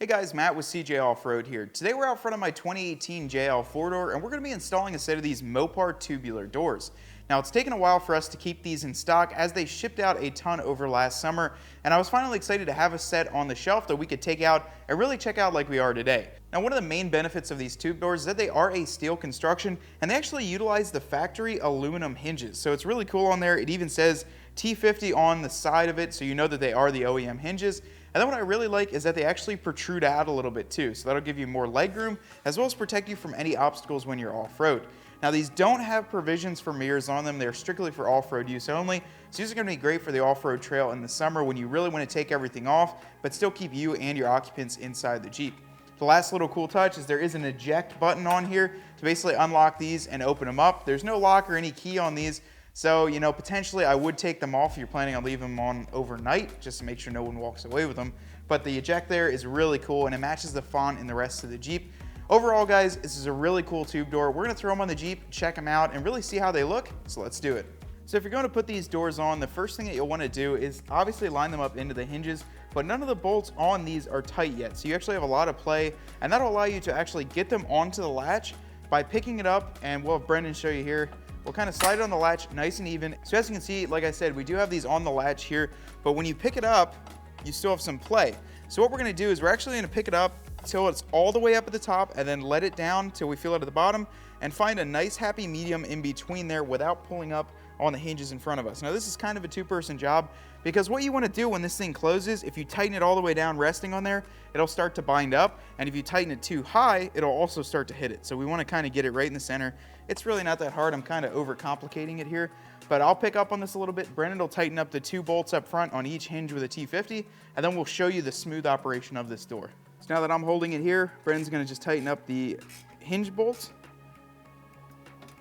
Hey guys, Matt with CJ Off-Road here. Today we're out front of my 2018 JL 4-door and we're going to be installing a set of these Mopar tubular doors. Now it's taken a while for us to keep these in stock as they shipped out a ton over last summer, and I was finally excited to have a set on the shelf that we could take out and really check out like we are today. Now one of the main benefits of these tube doors is that they are a steel construction and they actually utilize the factory aluminum hinges. So it's really cool on there. It even says T50 on the side of it, so you know that they are the OEM hinges. And then what I really like is that they actually protrude out a little bit too, so that'll give you more leg room as well as protect you from any obstacles when you're off-road. Now these don't have provisions for mirrors on them, they're strictly for off-road use only, so these are going to be great for the off-road trail in the summer when you really want to take everything off, but still keep you and your occupants inside the Jeep. The last little cool touch is there is an eject button on here to basically unlock these and open them up. There's no lock or any key on these, so, you know, potentially I would take them off if you're planning on leaving them on overnight, just to make sure no one walks away with them. But the eject there is really cool and it matches the font in the rest of the Jeep. Overall, guys, this is a really cool tube door. We're gonna throw them on the Jeep, check them out, and really see how they look, so let's do it. So if you're going to put these doors on, the first thing that you'll want to do is obviously line them up into the hinges, but none of the bolts on these are tight yet, so you actually have a lot of play, and that'll allow you to actually get them onto the latch by picking it up, and we'll have Brendan show you here. We'll kind of slide it on the latch nice and even. So as you can see, like I said, we do have these on the latch here, but when you pick it up, you still have some play. So what we're gonna do is we're actually gonna pick it up till it's all the way up at the top and then let it down till we feel it at the bottom and find a nice happy medium in between there without pulling up on the hinges in front of us. Now this is kind of a two-person job because what you want to do when this thing closes, if you tighten it all the way down resting on there, it'll start to bind up, and if you tighten it too high, it'll also start to hit it. So we want to kind of get it right in the center. It's really not that hard. I'm kind of overcomplicating it here, but I'll pick up on this a little bit. Brendan will tighten up the two bolts up front on each hinge with a T50, and then we'll show you the smooth operation of this door. So now that I'm holding it here, Brendan's going to just tighten up the hinge bolts.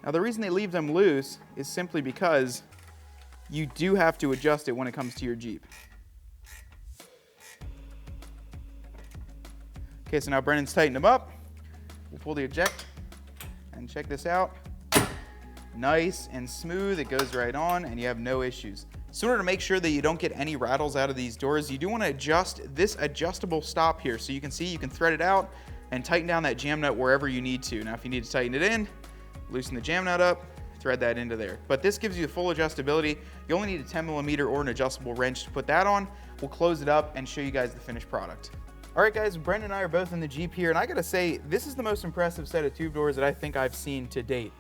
Now the reason they leave them loose is simply because you do have to adjust it when it comes to your Jeep. Okay, so now Brendan's tightened them up. We'll pull the eject and check this out. Nice and smooth, it goes right on and you have no issues. So in order to make sure that you don't get any rattles out of these doors, you do want to adjust this adjustable stop here. So you can see you can thread it out and tighten down that jam nut wherever you need to. Now if you need to tighten it in, loosen the jam nut up, thread that into there. But this gives you full adjustability. You only need a 10mm or an adjustable wrench to put that on. We'll close it up and show you guys the finished product. All right guys, Brendan and I are both in the Jeep here, and I gotta say, this is the most impressive set of tube doors that I think I've seen to date.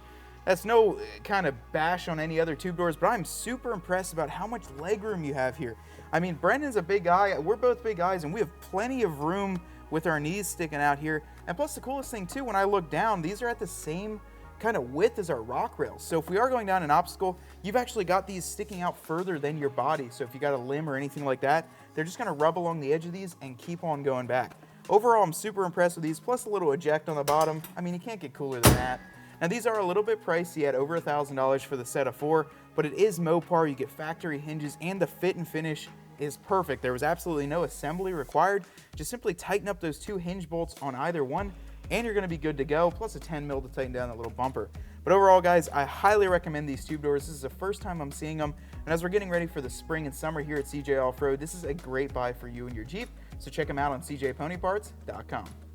That's no kind of bash on any other tube doors, but I'm super impressed about how much leg room you have here. I mean, Brendan's a big guy, we're both big guys, and we have plenty of room with our knees sticking out here. And plus the coolest thing too, when I look down, these are at the same kind of width as our rock rails. So if we are going down an obstacle, you've actually got these sticking out further than your body. So if you got a limb or anything like that, they're just gonna rub along the edge of these and keep on going back. Overall, I'm super impressed with these, plus a little eject on the bottom. I mean, you can't get cooler than that. Now these are a little bit pricey at over $1,000 for the set of 4, but it is Mopar, you get factory hinges, and the fit and finish is perfect. There was absolutely no assembly required. Just simply tighten up those 2 hinge bolts on either one, and you're gonna be good to go, plus a 10mm to tighten down that little bumper. But overall, guys, I highly recommend these tube doors. This is the first time I'm seeing them, and as we're getting ready for the spring and summer here at CJ Off-Road, this is a great buy for you and your Jeep, so check them out on cjponyparts.com.